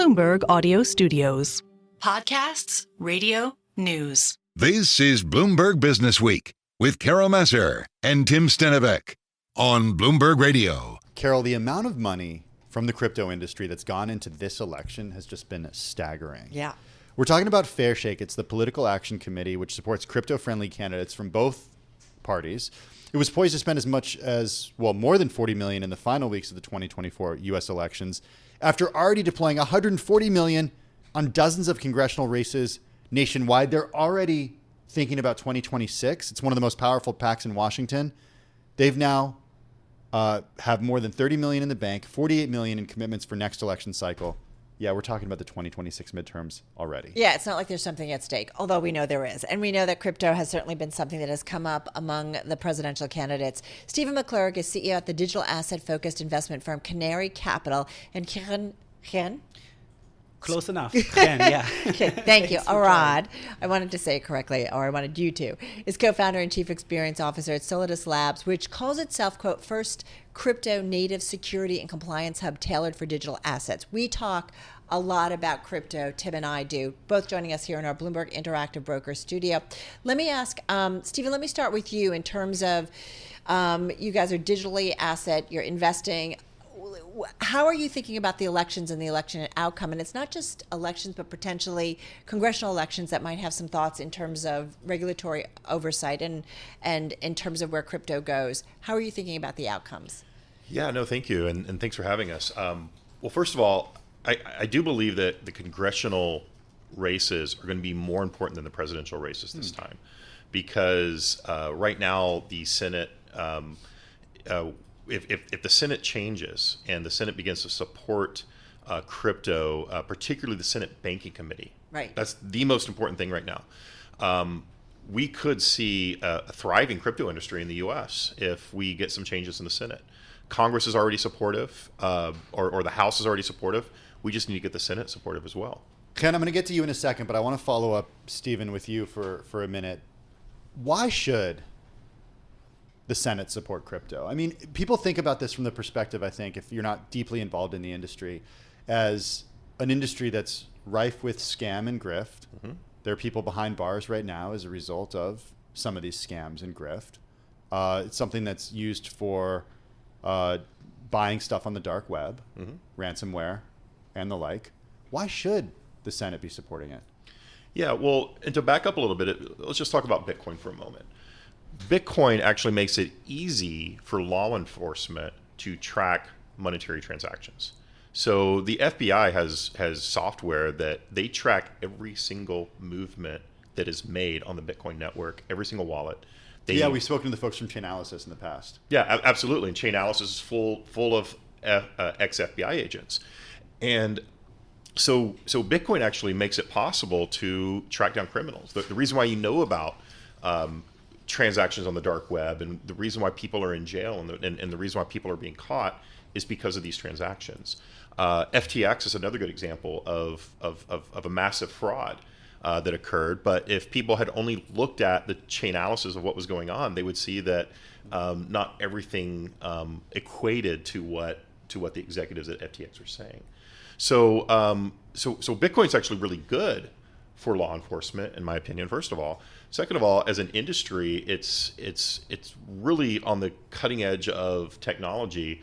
Bloomberg Audio Studios. Podcasts, radio, news. This is Bloomberg Businessweek with Carol Massar and Tim Stenovec on Bloomberg Radio. Carol, the amount of money from the crypto industry that's gone into this election has just been staggering. Yeah. We're talking about Fairshake. It's the political action committee, which supports crypto-friendly candidates from both parties. It was poised to spend as much as, well, more than $40 million in the final weeks of the 2024 U.S. elections, after already deploying $140 million on dozens of congressional races nationwide. They're already thinking about 2026. It's one of the most powerful PACs in Washington. They've now have more than $30 million in the bank, $48 million in commitments for next election cycle. Yeah, we're talking about the 2026 midterms already. Yeah, it's not like there's something at stake, although we know there is. And we know that crypto has certainly been something that has come up among the presidential candidates. Stephen McClurg is CEO at the digital asset-focused investment firm Canary Capital. And Chen? Close enough. Chen, yeah. Okay, thank you. Arad, I wanted to say it correctly, or I wanted you to, is co-founder and chief experience officer at Solidus Labs, which calls itself, quote, first crypto native security and compliance hub tailored for digital assets. We talk a lot about crypto, Tim and I do, both joining us here in our Bloomberg Interactive Broker studio. Let me ask, Stephen, let me start with you in terms of you guys are digitally asset, you're investing. How are you thinking about the elections and the election outcome? And it's not just elections, but potentially congressional elections that might have some thoughts in terms of regulatory oversight and in terms of where crypto goes. How are you thinking about the outcomes? Yeah, no, thank you. And thanks for having us. Well, first of all, I do believe that the congressional races are going to be more important than the presidential races this time, because right now the Senate, if the Senate changes and the Senate begins to support crypto, particularly the Senate Banking Committee, right? That's the most important thing right now. We could see a thriving crypto industry in the U.S. if we get some changes in the Senate. Congress is already supportive, or the House is already supportive. We just need to get the Senate supportive as well. Ken, I'm going to get to you in a second, but I want to follow up, Stephen, with you for a minute. Why should the Senate support crypto? I mean, people think about this from the perspective, I think, if you're not deeply involved in the industry, as an industry that's rife with scam and grift. Mm-hmm. There are people behind bars right now as a result of some of these scams and grift. It's something that's used for buying stuff on the dark web, ransomware, and the like. Why should the Senate be supporting it? Yeah, well, and to back up a little bit, let's just talk about Bitcoin for a moment. Bitcoin actually makes it easy for law enforcement to track monetary transactions. So the FBI has software that they track every single movement that is made on the Bitcoin network, every single wallet. We've spoken to the folks from Chainalysis in the past. Yeah, absolutely. And Chainalysis is full of ex-FBI agents. And so Bitcoin actually makes it possible to track down criminals. The reason why you know about transactions on the dark web and the reason why people are in jail and the reason why people are being caught is because of these transactions. FTX is another good example of a massive fraud that occurred. But if people had only looked at the Chainalysis of what was going on, they would see that not everything equated to what the executives at FTX were saying. So Bitcoin's actually really good for law enforcement, in my opinion, first of all. Second of all, as an industry, it's really on the cutting edge of technology.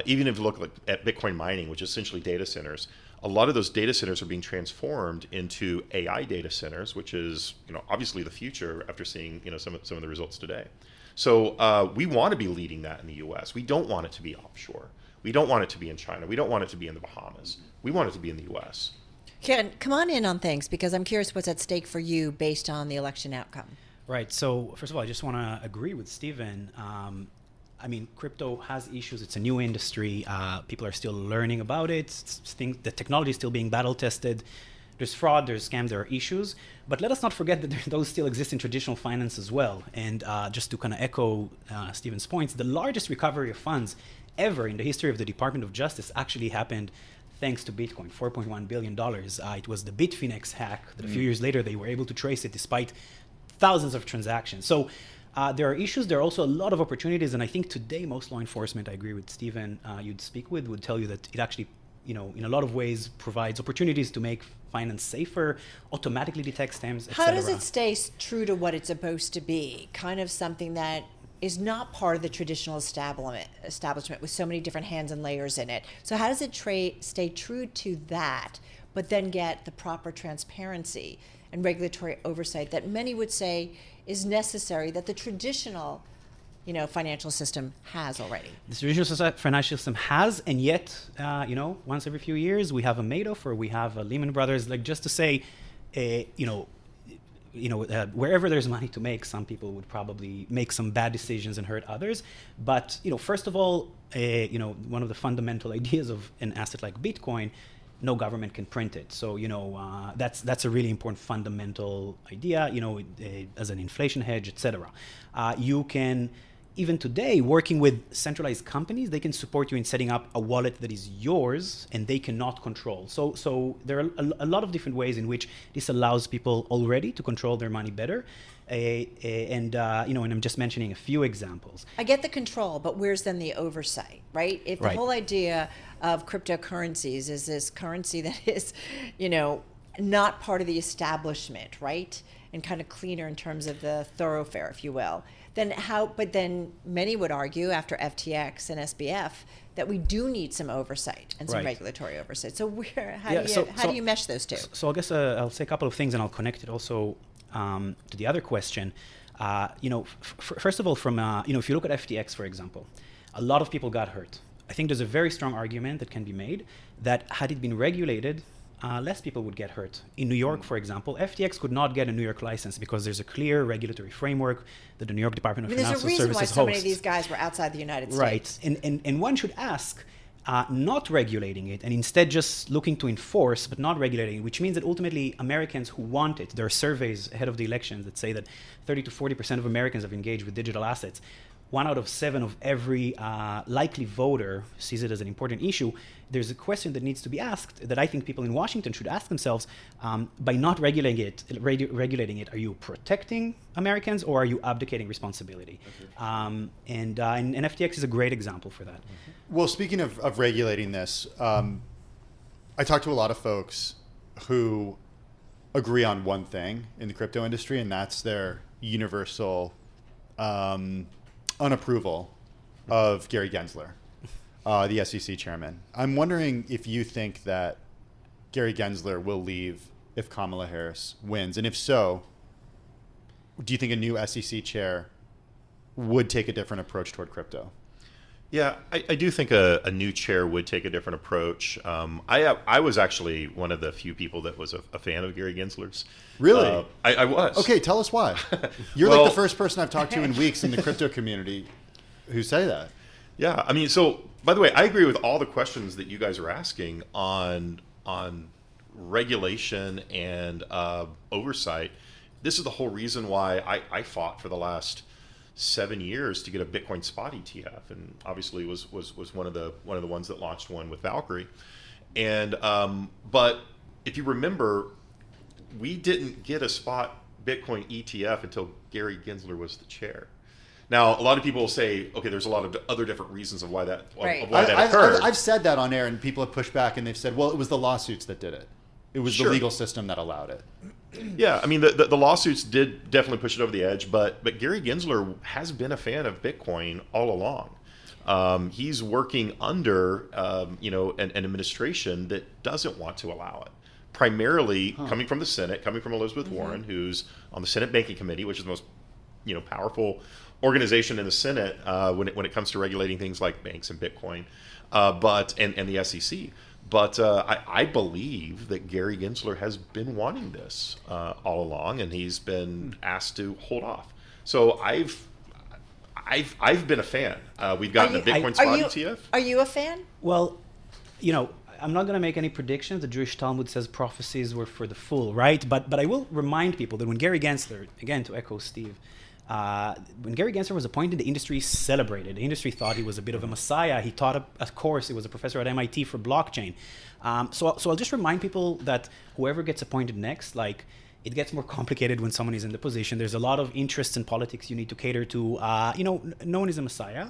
Even if you look at Bitcoin mining, which is essentially data centers, a lot of those data centers are being transformed into AI data centers, which is obviously the future after seeing some of the results today. So we want to be leading that in the U.S. We don't want it to be offshore. We don't want it to be in China. We don't want it to be in the Bahamas. We want it to be in the U.S. Ken, come on in on things, because I'm curious what's at stake for you based on the election outcome. Right. So first of all, I just want to agree with Stephen. Crypto has issues. It's a new industry. People are still learning about it. The technology is still being battle tested. There's fraud, there's scam, there are issues. But let us not forget that those still exist in traditional finance as well. And just to kind of echo Stephen's points, the largest recovery of funds ever in the history of the Department of Justice actually happened thanks to Bitcoin, $4.1 billion. It was the Bitfinex hack that a few years later they were able to trace it despite thousands of transactions. So there are issues. There are also a lot of opportunities. And I think today most law enforcement, I agree with Stephen, you'd speak with, would tell you that it actually in a lot of ways provides opportunities to make finance safer, automatically detect scams, How etc. does it stay true to what it's supposed to be? Kind of something that is not part of the traditional establishment with so many different hands and layers in it. So how does it stay true to that, but then get the proper transparency and regulatory oversight that many would say is necessary, that the traditional financial system has already? The traditional financial system has, and yet, once every few years, we have a Madoff or we have a Lehman Brothers. Like, just to say, wherever there's money to make, some people would probably make some bad decisions and hurt others. But first of all, one of the fundamental ideas of an asset like Bitcoin, no government can print it. So that's a really important fundamental idea. As an inflation hedge, etc. You can. Even today, working with centralized companies, they can support you in setting up a wallet that is yours and they cannot control. So there are a lot of different ways in which this allows people already to control their money better. And I'm just mentioning a few examples. I get the control, but where's then the oversight, right? If the whole idea of cryptocurrencies is this currency that is, not part of the establishment, right? And kind of cleaner in terms of the thoroughfare, if you will. But then many would argue after FTX and SBF that we do need some oversight and some regulatory oversight. So how do you mesh those two? So I guess I'll say a couple of things and I'll connect it also to the other question. First of all, from if you look at FTX, for example, a lot of people got hurt. I think there's a very strong argument that can be made that had it been regulated, less people would get hurt. In New York, for example, FTX could not get a New York license because there's a clear regulatory framework that the New York Department of Financial Services hosts. There's a reason why so many of these guys were outside the United States. Right, and one should ask, not regulating it and instead just looking to enforce but not regulating it, which means that ultimately Americans who want it, there are surveys ahead of the elections that say that 30 to 40% of Americans have engaged with digital assets. 1 out of 7 of every likely voter sees it as an important issue. There's a question that needs to be asked that I think people in Washington should ask themselves: by not regulating it, are you protecting Americans or are you abdicating responsibility? And FTX is a great example for that. Well, speaking of regulating this, I talk to a lot of folks who agree on one thing in the crypto industry, and that's their universal unapproval of Gary Gensler, the SEC chairman. I'm wondering if you think that Gary Gensler will leave if Kamala Harris wins, and if so, do you think a new SEC chair would take a different approach toward crypto? Yeah, I do think a new chair would take a different approach. I was actually one of the few people that was a fan of Gary Gensler's. Really? I was. Okay, tell us why. You're like the first person I've talked to in weeks in the crypto community who say that. Yeah, I mean, so by the way, I agree with all the questions that you guys are asking on regulation and oversight. This is the whole reason why I fought for the last 7 years to get a Bitcoin spot ETF, and obviously was one of the ones that launched one with Valkyrie. And but if you remember, we didn't get a spot Bitcoin ETF until Gary Gensler was the chair. Now, a lot of people will say, okay, there's a lot of other different reasons of why that occurred. I've said that on air, and people have pushed back, and they've said, well, it was the lawsuits that did it. It was the legal system that allowed it. Yeah, I mean, the lawsuits did definitely push it over the edge, but Gary Gensler has been a fan of Bitcoin all along. He's working under an administration that doesn't want to allow it. Primarily coming from the Senate, coming from Elizabeth Warren, who's on the Senate Banking Committee, which is the most powerful organization in the Senate when it comes to regulating things like banks and Bitcoin, and the SEC. But I believe that Gary Gensler has been wanting this all along, and he's been asked to hold off. So I've been a fan. We've gotten a Bitcoin spot ETF. Are you a fan? Well, I'm not going to make any predictions. The Jewish Talmud says prophecies were for the fool, right? But I will remind people that when Gary Gensler, again to echo Steve, when Gary Gensler was appointed, the industry celebrated. The industry thought he was a bit of a messiah. He taught a course. He was a professor at MIT for blockchain. So I'll just remind people that whoever gets appointed next, it gets more complicated when someone is in the position. There's a lot of interests in politics you need to cater to. No one is a messiah.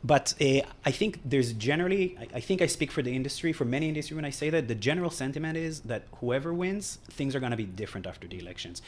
But I think there's generally, I think I speak for the industry, for many industry when I say that, the general sentiment is that whoever wins, things are going to be different after the elections.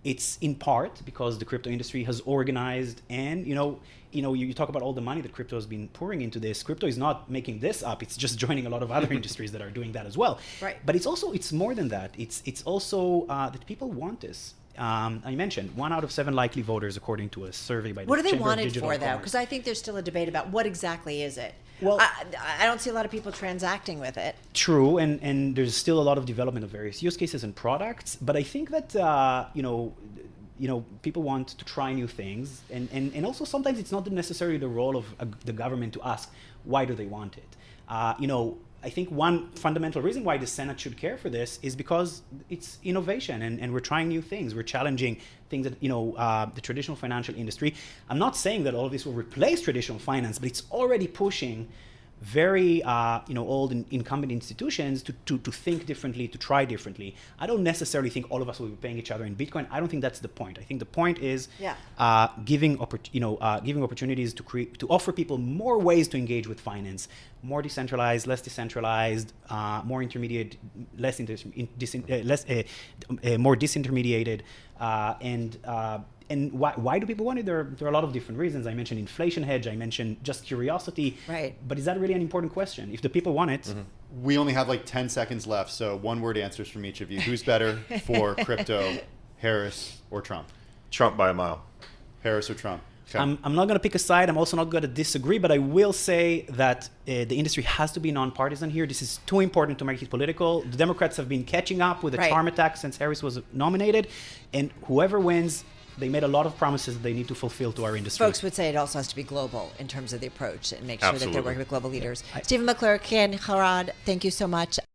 It's in part because the crypto industry has organized, and you talk about all the money that crypto has been pouring into this. Crypto is not making this up. It's just joining a lot of other industries that are doing that as well. Right. But it's more than that. It's also that people want this. I mentioned 1 out of 7 likely voters, according to a survey by the What do they Chamber want of it Digital for, though? Commerce. Because I think there's still a debate about what exactly is it. Well- I don't see a lot of people transacting with it. True, and there's still a lot of development of various use cases and products. But I think that people want to try new things, and also sometimes it's not necessarily the role of the government to ask why do they want it. I think one fundamental reason why the Senate should care for this is because it's innovation, and we're trying new things. We're challenging things that the traditional financial industry. I'm not saying that all of this will replace traditional finance, but it's already pushing very old and incumbent institutions to think differently, to try differently. I don't necessarily think all of us will be paying each other in Bitcoin. I don't think that's the point. I think the point is giving opportunities to offer people more ways to engage with finance, more decentralized, less decentralized, more intermediate, more disintermediated, and why do people want it? There are a lot of different reasons. I mentioned inflation hedge. I mentioned just curiosity. Right. But is that really an important question? If the people want it, We only have like 10 seconds left, so one-word answers from each of you. Who's better for crypto, Harris or Trump? Trump by a mile. Harris or Trump? Okay. I'm not going to pick a side. I'm also not going to disagree, but I will say that the industry has to be nonpartisan here. This is too important to make it political. The Democrats have been catching up with the charm attack since Harris was nominated, and whoever wins, they made a lot of promises that they need to fulfill to our industry. Folks would say it also has to be global in terms of the approach and make sure that they're Absolutely. working with global leaders. Stephen McClurg, Ken, Arad, thank you so much.